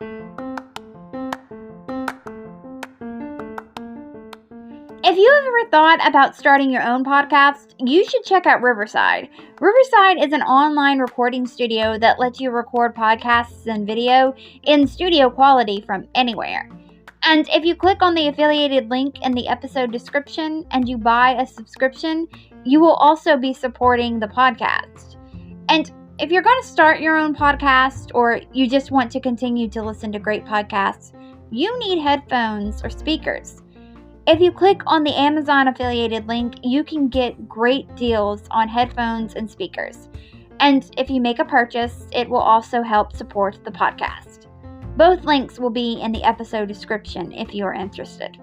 If you have ever thought about starting your own podcast, you should check out Riverside. Riverside is an online recording studio that lets you record podcasts and video in studio quality from anywhere. And if you click on the affiliated link in the episode description and you buy a subscription, you will also be supporting the podcast. And if you're going to start your own podcast or you just want to continue to listen to great podcasts, you need headphones or speakers. If you click on the Amazon affiliated link, you can get great deals on headphones and speakers. And if you make a purchase, it will also help support the podcast. Both links will be in the episode description if you are interested.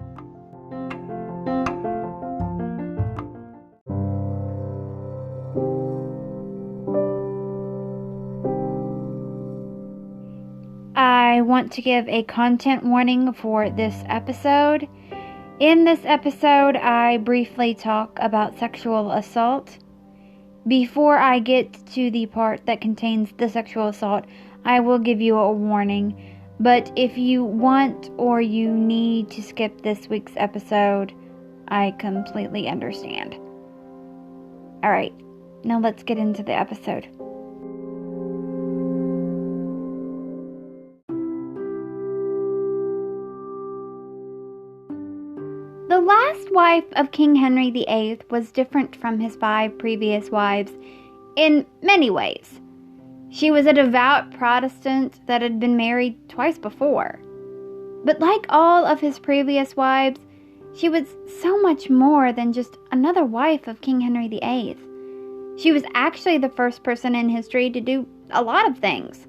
I want to give a content warning for this episode. In this episode, I briefly talk about sexual assault. Before I get to the part that contains the sexual assault, I will give you a warning. But if you want or you need to skip this week's episode, I completely understand. Alright, now let's get into the episode. The last wife of King Henry VIII was different from his 5 previous wives in many ways. She was a devout Protestant that had been married twice before. But like all of his previous wives, she was so much more than just another wife of King Henry VIII. She was actually the first person in history to do a lot of things.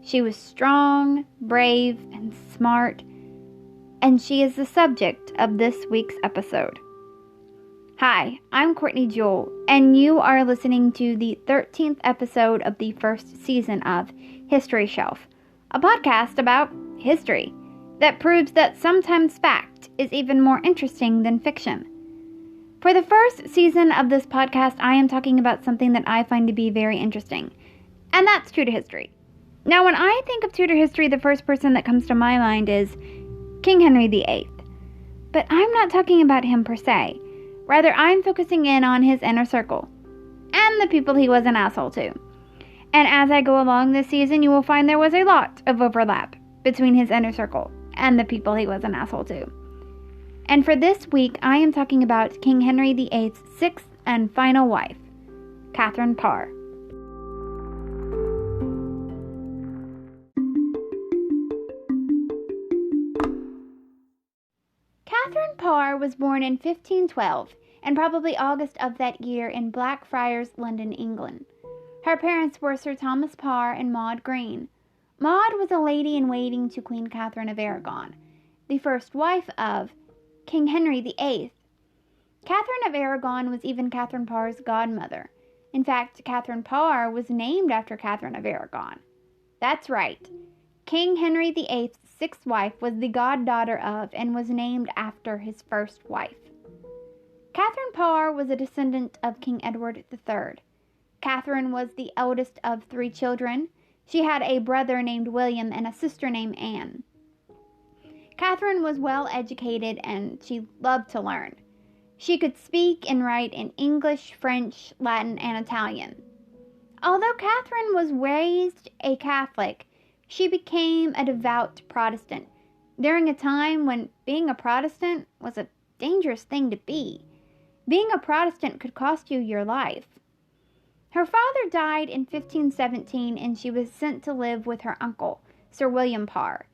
She was strong, brave, and smart, and she is the subject of this week's episode. Hi, I'm Courtney Jewell, and you are listening to the 13th episode of the first season of History Shelf, a podcast about history that proves that sometimes fact is even more interesting than fiction. For the first season of this podcast, I am talking about something that I find to be very interesting, and that's Tudor history. Now, when I think of Tudor history, the first person that comes to my mind is King Henry VIII. But I'm not talking about him per se. Rather, I'm focusing in on his inner circle and the people he was an asshole to. And as I go along this season, you will find there was a lot of overlap between his inner circle and the people he was an asshole to. And for this week, I am talking about King Henry VIII's 6th and final wife, Katharine Parre. Katharine Parre was born in 1512, and probably August of that year in Blackfriars, London, England. Her parents were Sir Thomas Parre and Maud Green. Maud was a lady-in-waiting to Queen Catherine of Aragon, the first wife of King Henry VIII. Catherine of Aragon was even Katharine Parre's godmother. In fact, Katharine Parre was named after Catherine of Aragon. That's right. King Henry VIII's 6th wife was the goddaughter of and was named after his first wife. Katharine Parre was a descendant of King Edward III. Catherine was the eldest of 3 children. She had a brother named William and a sister named Anne. Catherine was well educated and she loved to learn. She could speak and write in English, French, Latin, and Italian. Although Catherine was raised a Catholic, she became a devout Protestant during a time when being a Protestant was a dangerous thing to be. Being a Protestant could cost you your life. Her father died in 1517 and she was sent to live with her uncle, Sir William Parre,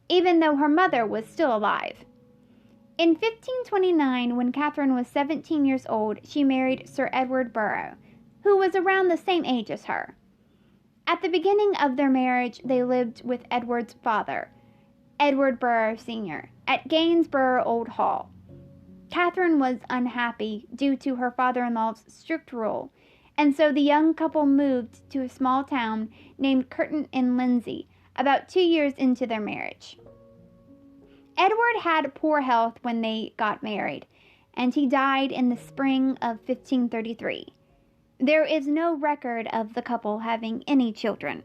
even though her mother was still alive. In 1529, when Catherine was 17 years old, she married Sir Edward Burrough, who was around the same age as her. At the beginning of their marriage, they lived with Edward's father, Edward Burrough Sr., at Gainsborough Old Hall. Catherine was unhappy due to her father-in-law's strict rule, and so the young couple moved to a small town named Curtin in Lindsey about 2 years into their marriage. Edward had poor health when they got married, and he died in the spring of 1533. There is no record of the couple having any children.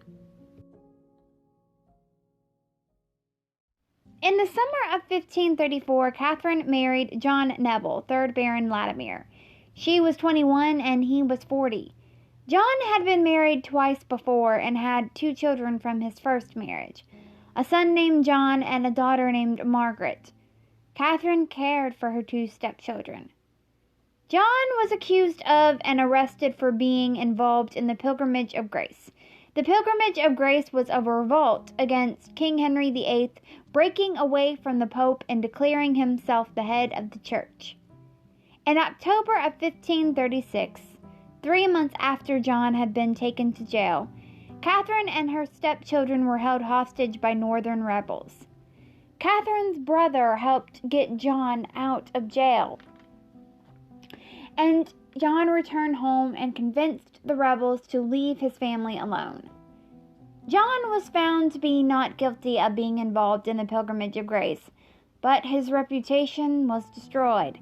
In the summer of 1534, Catherine married John Neville, 3rd Baron Latimer. She was 21 and he was 40. John had been married twice before and had 2 children from his first marriage, a son named John and a daughter named Margaret. Catherine cared for her 2 stepchildren. John was accused of and arrested for being involved in the Pilgrimage of Grace. The Pilgrimage of Grace was a revolt against King Henry VIII, breaking away from the Pope and declaring himself the head of the Church. In October of 1536, 3 months after John had been taken to jail, Catherine and her stepchildren were held hostage by northern rebels. Catherine's brother helped get John out of jail, and John returned home and convinced the rebels to leave his family alone. John was found to be not guilty of being involved in the Pilgrimage of Grace, but his reputation was destroyed,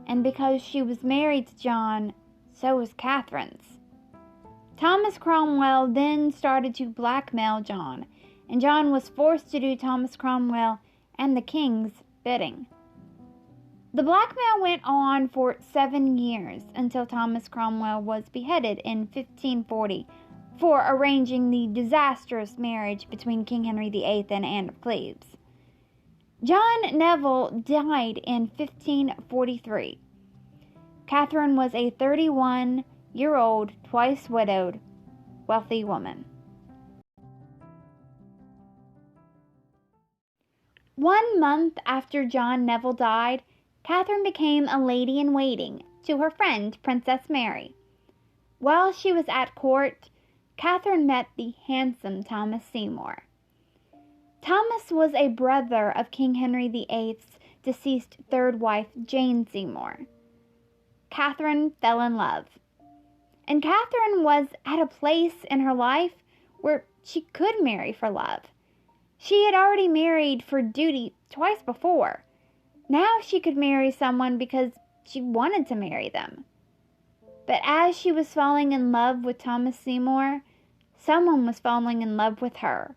and because she was married to John, so was Catherine's. Thomas Cromwell then started to blackmail John, and John was forced to do Thomas Cromwell and the king's bidding. The blackmail went on for 7 years until Thomas Cromwell was beheaded in 1540 for arranging the disastrous marriage between King Henry VIII and Anne of Cleves. John Neville died in 1543. Catherine was a 31-year-old, twice widowed, wealthy woman. 1 month after John Neville died, Catherine became a lady-in-waiting to her friend Princess Mary. While she was at court, Catherine met the handsome Thomas Seymour. Thomas was a brother of King Henry VIII's deceased 3rd wife, Jane Seymour. Catherine fell in love, and Catherine was at a place in her life where she could marry for love. She had already married for duty twice before. Now she could marry someone because she wanted to marry them. But as she was falling in love with Thomas Seymour, someone was falling in love with her.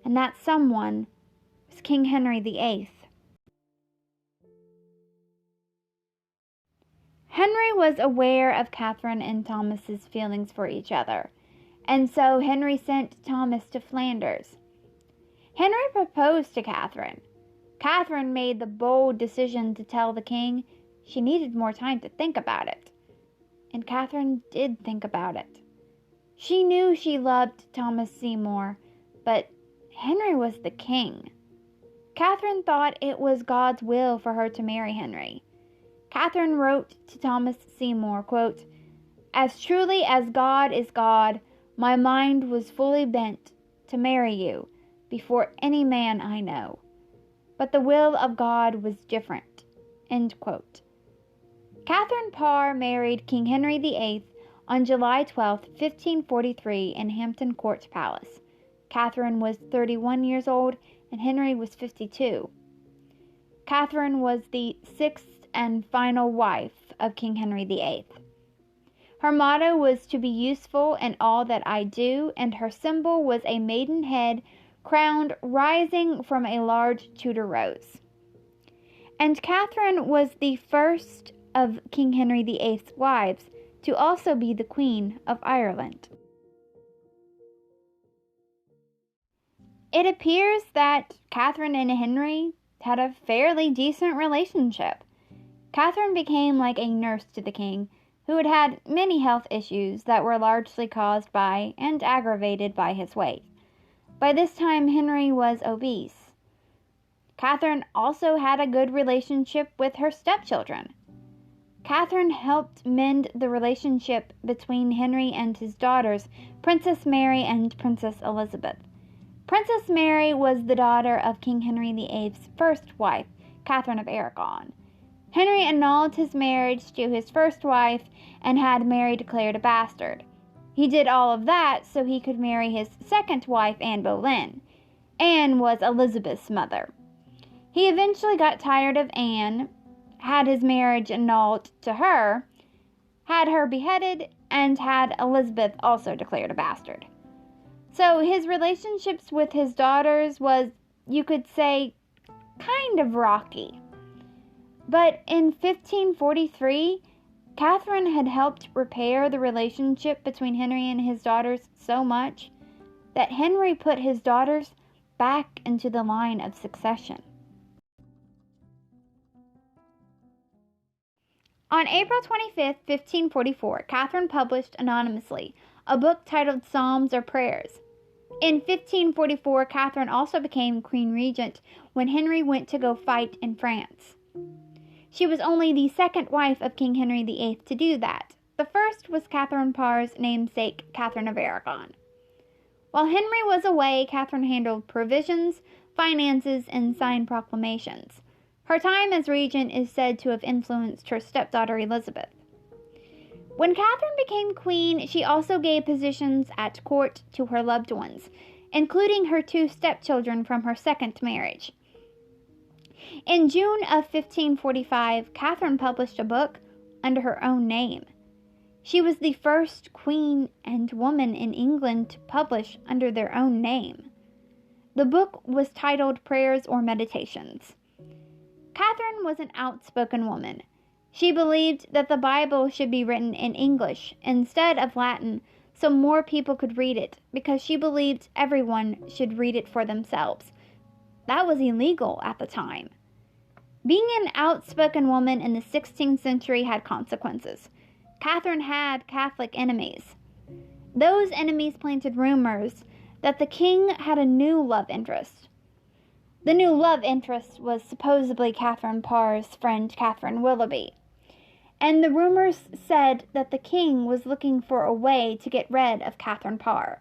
And that someone was King Henry VIII. Henry was aware of Catherine and Thomas's feelings for each other, and so Henry sent Thomas to Flanders. Henry proposed to Catherine. Catherine made the bold decision to tell the king she needed more time to think about it. And Catherine did think about it. She knew she loved Thomas Seymour, but Henry was the king. Catherine thought it was God's will for her to marry Henry. Catherine wrote to Thomas Seymour, quote, "As truly as God is God, my mind was fully bent to marry you before any man I know. But the will of God was different." End quote. Katharine Parre married King Henry VIII on July 12, 1543 in Hampton Court Palace. Catherine was 31 years old and Henry was 52. Catherine was the 6th and final wife of King Henry VIII. Her motto was to be useful in all that I do, and her symbol was a maiden head crowned rising from a large Tudor rose. And Catherine was the first of King Henry VIII's wives to also be the Queen of Ireland. It appears that Catherine and Henry had a fairly decent relationship. Catherine became like a nurse to the king, who had had many health issues that were largely caused by and aggravated by his weight. By this time, Henry was obese. Catherine also had a good relationship with her stepchildren. Catherine helped mend the relationship between Henry and his daughters, Princess Mary and Princess Elizabeth. Princess Mary was the daughter of King Henry VIII's first wife, Catherine of Aragon. Henry annulled his marriage to his first wife and had Mary declared a bastard. He did all of that so he could marry his second wife, Anne Boleyn. Anne was Elizabeth's mother. He eventually got tired of Anne, had his marriage annulled to her, had her beheaded, and had Elizabeth also declared a bastard. So his relationships with his daughters was you could say, kind of rocky. But in 1543, Catherine had helped repair the relationship between Henry and his daughters so much that Henry put his daughters back into the line of succession. On April 25, 1544, Catherine published anonymously a book titled Psalms or Prayers. In 1544, Catherine also became Queen Regent when Henry went to go fight in France. She was only the second wife of King Henry VIII to do that. The first was Katharine Parre's namesake, Catherine of Aragon. While Henry was away, Catherine handled provisions, finances, and signed proclamations. Her time as regent is said to have influenced her stepdaughter Elizabeth. When Catherine became queen, she also gave positions at court to her loved ones, including her two stepchildren from her second marriage. In June of 1545, Catherine published a book under her own name. She was the first queen and woman in England to publish under their own name. The book was titled Prayers or Meditations. Catherine was an outspoken woman. She believed that the Bible should be written in English instead of Latin so more people could read it, because she believed everyone should read it for themselves. That was illegal at the time. Being an outspoken woman in the 16th century had consequences. Catherine had Catholic enemies. Those enemies planted rumors that the king had a new love interest. The new love interest was supposedly Katharine Parre's friend Catherine Willoughby, and the rumors said that the king was looking for a way to get rid of Katharine Parre.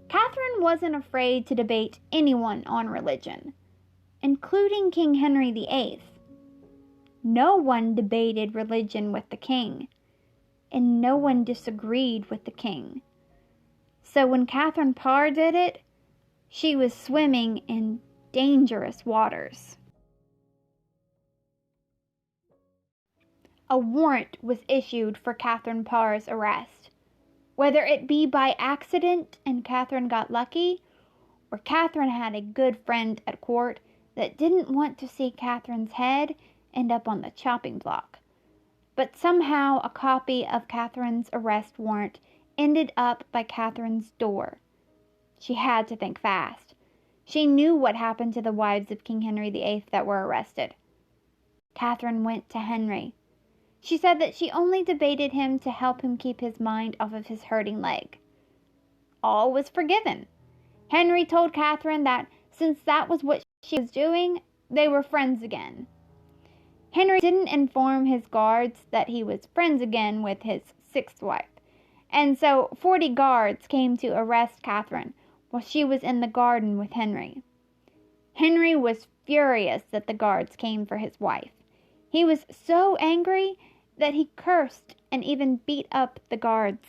Catherine wasn't afraid to debate anyone on religion, including King Henry VIII. No one debated religion with the king, and no one disagreed with the king. So when Katharine Parre did it, she was swimming in dangerous waters. A warrant was issued for Katharine Parre's arrest. Whether it be by accident and Catherine got lucky, or Catherine had a good friend at court that didn't want to see Catherine's head end up on the chopping block. But somehow a copy of Catherine's arrest warrant ended up by Catherine's door. She had to think fast. She knew what happened to the wives of King Henry VIII that were arrested. Catherine went to Henry. She said that she only debated him to help him keep his mind off of his hurting leg. All was forgiven. Henry told Catherine that since that was what she was doing, they were friends again. Henry didn't inform his guards that he was friends again with his sixth wife, and so 40 guards came to arrest Catherine while she was in the garden with Henry. Henry was furious that the guards came for his wife. He was so angry that he cursed and even beat up the guards.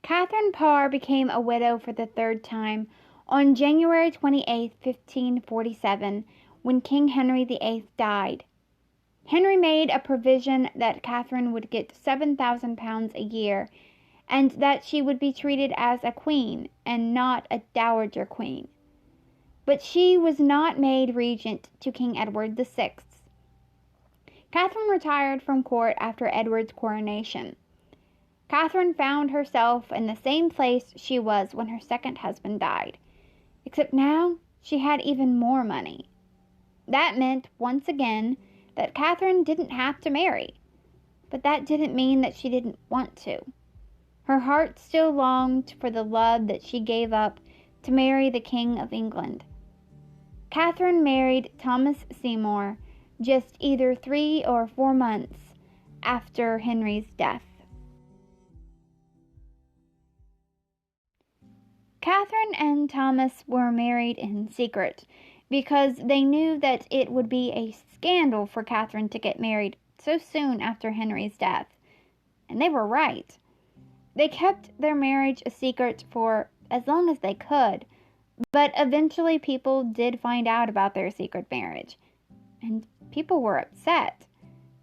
Katharine Parre became a widow for the third time on January 28, 1547, when King Henry VIII died. Henry made a provision that Catherine would get £7,000 a year, and that she would be treated as a queen and not a dowager queen. But she was not made regent to King Edward VI. Catherine retired from court after Edward's coronation. Catherine found herself in the same place she was when her second husband died, except now she had even more money. That meant, once again, that Catherine didn't have to marry, but that didn't mean that she didn't want to. Her heart still longed for the love that she gave up to marry the King of England. Catherine married Thomas Seymour just either 3 or 4 months after Henry's death. Catherine and Thomas were married in secret because they knew that it would be a scandal for Catherine to get married so soon after Henry's death. And they were right. They kept their marriage a secret for as long as they could, but eventually people did find out about their secret marriage, and people were upset.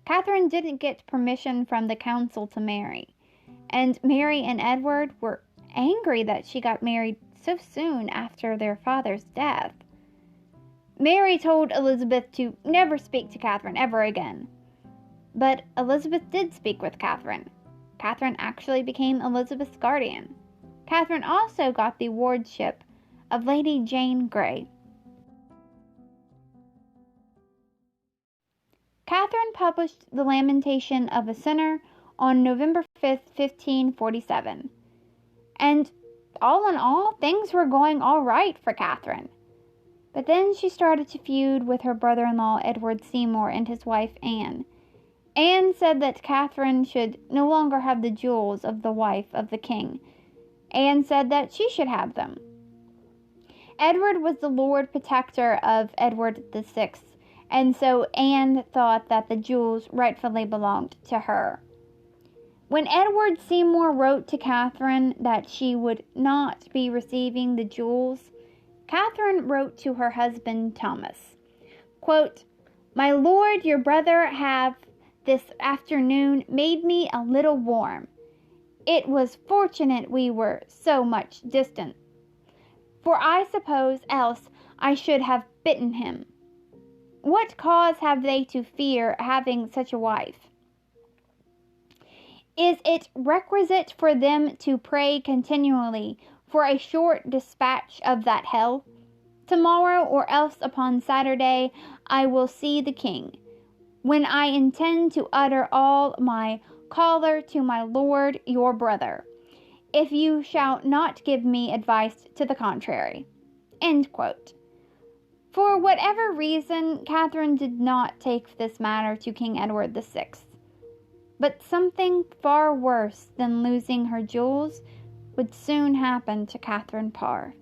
Catherine didn't get permission from the council to marry, and Mary and Edward were angry that she got married so soon after their father's death. Mary told Elizabeth to never speak to Catherine ever again. But Elizabeth did speak with Catherine. Catherine actually became Elizabeth's guardian. Catherine also got the wardship of Lady Jane Grey. Catherine published The Lamentation of a Sinner on November 5th, 1547. And all in all, things were going all right for Catherine. But then she started to feud with her brother-in-law Edward Seymour and his wife Anne. Anne said that Catherine should no longer have the jewels of the wife of the king. Anne said that she should have them. Edward was the Lord Protector of Edward VI, and so Anne thought that the jewels rightfully belonged to her. When Edward Seymour wrote to Catherine that she would not be receiving the jewels, Catherine wrote to her husband Thomas, quote, "My lord, your brother have this afternoon made me a little warm. It was fortunate we were so much distant, for I suppose else I should have bitten him. What cause have they to fear having such a wife? Is it requisite for them to pray continually for a short dispatch of that hell? Tomorrow or else upon Saturday I will see the king, when I intend to utter all my choler to my lord your brother, if you shall not give me advice to the contrary." End quote. For whatever reason, Catherine did not take this matter to King Edward VI. But something far worse than losing her jewels would soon happen to Katharine Parre.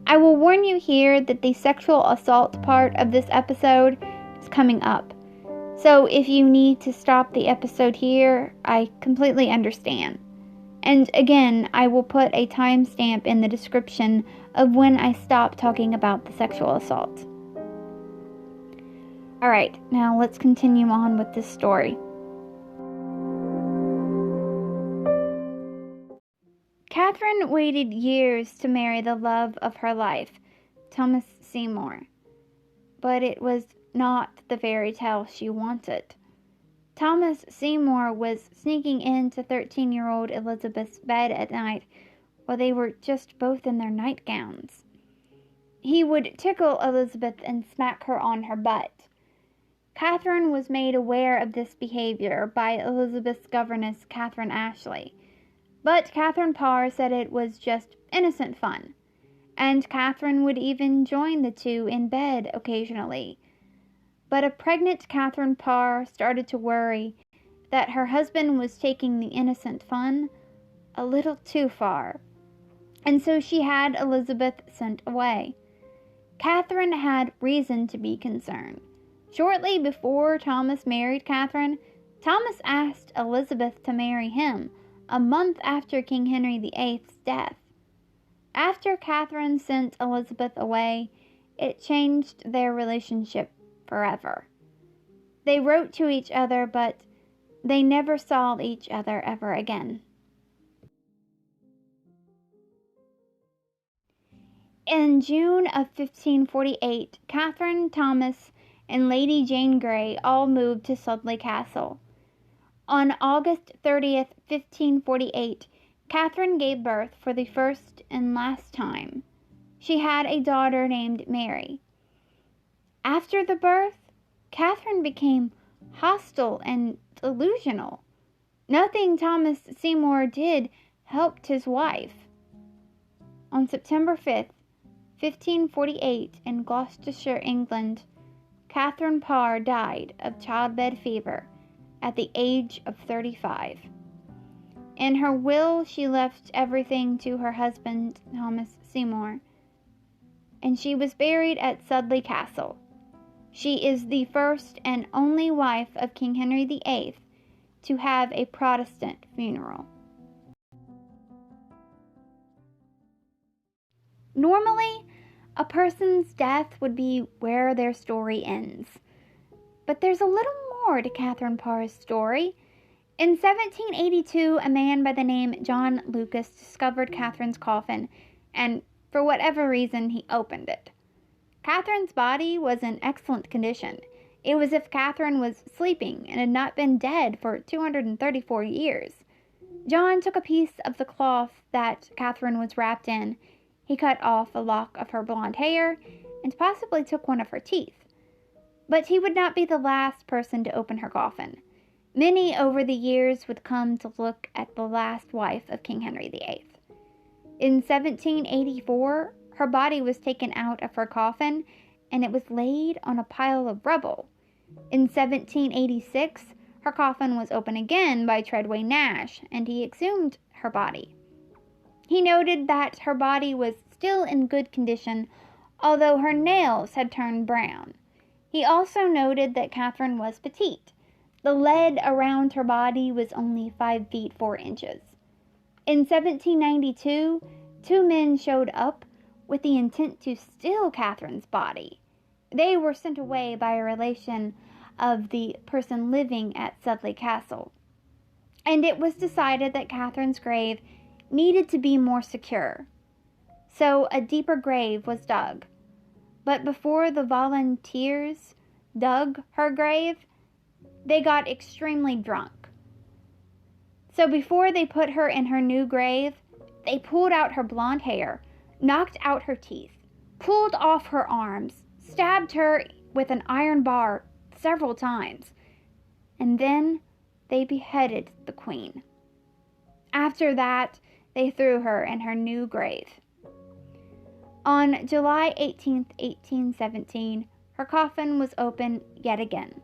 I will warn you here that the sexual assault part of this episode is coming up. So if you need to stop the episode here, I completely understand. And again, I will put a timestamp in the description of when I stop talking about the sexual assault. Alright, now let's continue on with this story. Catherine waited years to marry the love of her life, Thomas Seymour. But it was not the fairy tale she wanted. Thomas Seymour was sneaking into 13-year-old Elizabeth's bed at night while they were just both in their nightgowns. He would tickle Elizabeth and smack her on her butt. Catherine was made aware of this behavior by Elizabeth's governess, Catherine Ashley. But Katharine Parre said it was just innocent fun, and Catherine would even join the two in bed occasionally. But a pregnant Katharine Parre started to worry that her husband was taking the innocent fun a little too far, and so she had Elizabeth sent away. Catherine had reason to be concerned. Shortly before Thomas married Catherine, Thomas asked Elizabeth to marry him, a month after King Henry VIII's death. After Catherine sent Elizabeth away, it changed their relationship forever. They wrote to each other, but they never saw each other ever again. In June of 1548, Catherine, Thomas, and Lady Jane Grey all moved to Sudley Castle. On August 30th, 1548, Catherine gave birth for the first and last time. She had a daughter named Mary. After the birth, Catherine became hostile and delusional. Nothing Thomas Seymour did helped his wife. On September 5th, 1548, in Gloucestershire, England, Catharine Parre died of childbed fever at the age of 35. In her will, she left everything to her husband, Thomas Seymour, and she was buried at Sudley Castle. She is the first and only wife of King Henry VIII to have a Protestant funeral. Normally, a person's death would be where their story ends. But there's a little more to Katharine Parre's story. In 1782, a man by the name John Lucas discovered Katharine's coffin, and for whatever reason, he opened it. Katharine's body was in excellent condition. It was as if Katharine was sleeping and had not been dead for 234 years. John took a piece of the cloth that Katharine was wrapped in. He cut off a lock of her blonde hair and possibly took one of her teeth. But he would not be the last person to open her coffin. Many over the years would come to look at the last wife of King Henry VIII. In 1784, her body was taken out of her coffin and it was laid on a pile of rubble. In 1786, her coffin was opened again by Treadway Nash, and he exhumed her body. He noted that her body was still in good condition, although her nails had turned brown. He also noted that Katharine was petite. The lead around her body was only 5 feet 4 inches. In 1792, 2 men showed up with the intent to steal Katharine's body. They were sent away by a relation of the person living at Sudley Castle. And it was decided that Katharine's grave needed to be more secure. So a deeper grave was dug. But before the volunteers dug her grave, they got extremely drunk. So before they put her in her new grave, they pulled out her blonde hair, knocked out her teeth, pulled off her arms, stabbed her with an iron bar several times, and then they beheaded the queen. After that, they threw her in her new grave. On July 18, 1817, her coffin was opened yet again.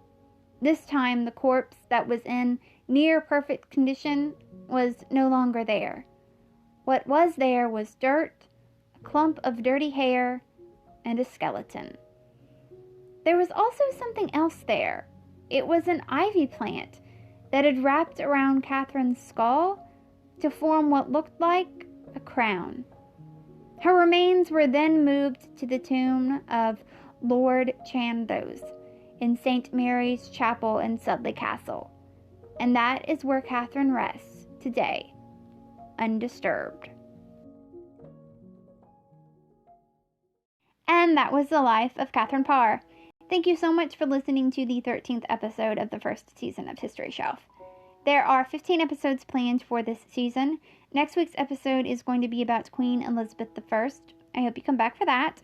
This time, the corpse that was in near perfect condition was no longer there. What was there was dirt, a clump of dirty hair, and a skeleton. There was also something else there. It was an ivy plant that had wrapped around Katharine's skull to form what looked like a crown. Her remains were then moved to the tomb of Lord Chandos in St. Mary's Chapel in Sudley Castle, and that is where Katharine rests today, undisturbed. And that was the life of Katharine Parre. Thank you so much for listening to the 13th episode of the first season of History Shelf. There are 15 episodes planned for this season. Next week's episode is going to be about Queen Elizabeth I. I hope you come back for that.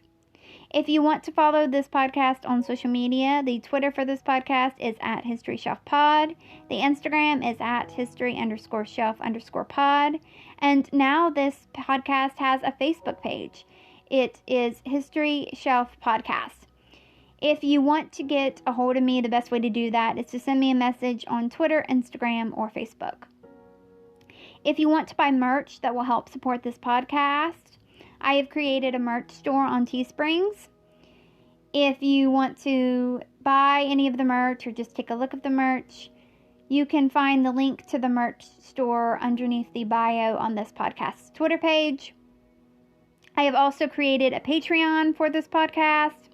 If you want to follow this podcast on social media, the Twitter for this podcast is at History Shelf Pod. The Instagram is at History_Shelf_pod. And now this podcast has a Facebook page. It is History Shelf Podcast. If you want to get a hold of me, the best way to do that is to send me a message on Twitter, Instagram, or Facebook. If you want to buy merch that will help support this podcast, I have created a merch store on Teesprings. If you want to buy any of the merch or just take a look at the merch, you can find the link to the merch store underneath the bio on this podcast's Twitter page. I have also created a Patreon for this podcast.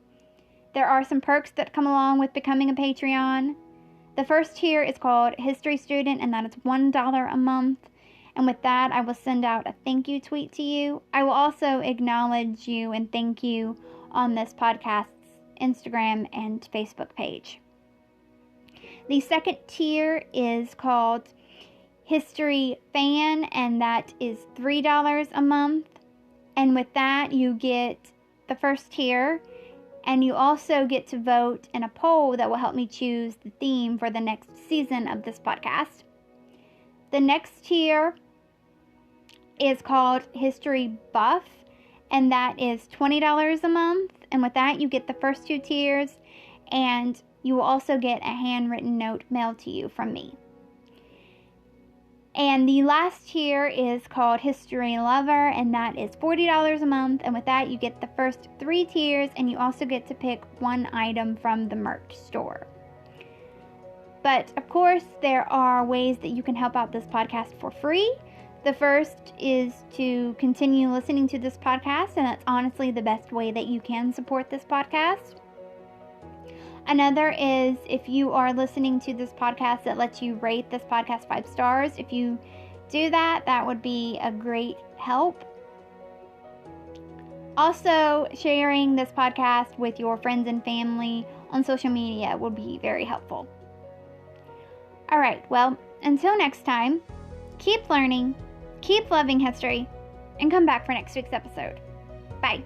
There are some perks that come along with becoming a Patreon. The first tier is called History Student, and that is $1 a month. And with that, I will send out a thank you tweet to you. I will also acknowledge you and thank you on this podcast's Instagram and Facebook page. The second tier is called History Fan, and that is $3 a month. And with that, you get the first tier, and you also get to vote in a poll that will help me choose the theme for the next season of this podcast. The next tier is called History Buff, and that is $20 a month. And with that, you get the first 2 tiers, and you will also get a handwritten note mailed to you from me. And the last tier is called History Lover, and that is $40 a month. And with that, you get the first 3 tiers, and you also get to pick 1 item from the merch store. But, of course, there are ways that you can help out this podcast for free. The first is to continue listening to this podcast, and that's honestly the best way that you can support this podcast. Another is if you are listening to this podcast, that lets you rate this podcast 5 stars. If you do that, that would be a great help. Also, sharing this podcast with your friends and family on social media would be very helpful. All right, well, until next time, keep learning, keep loving history, and come back for next week's episode. Bye.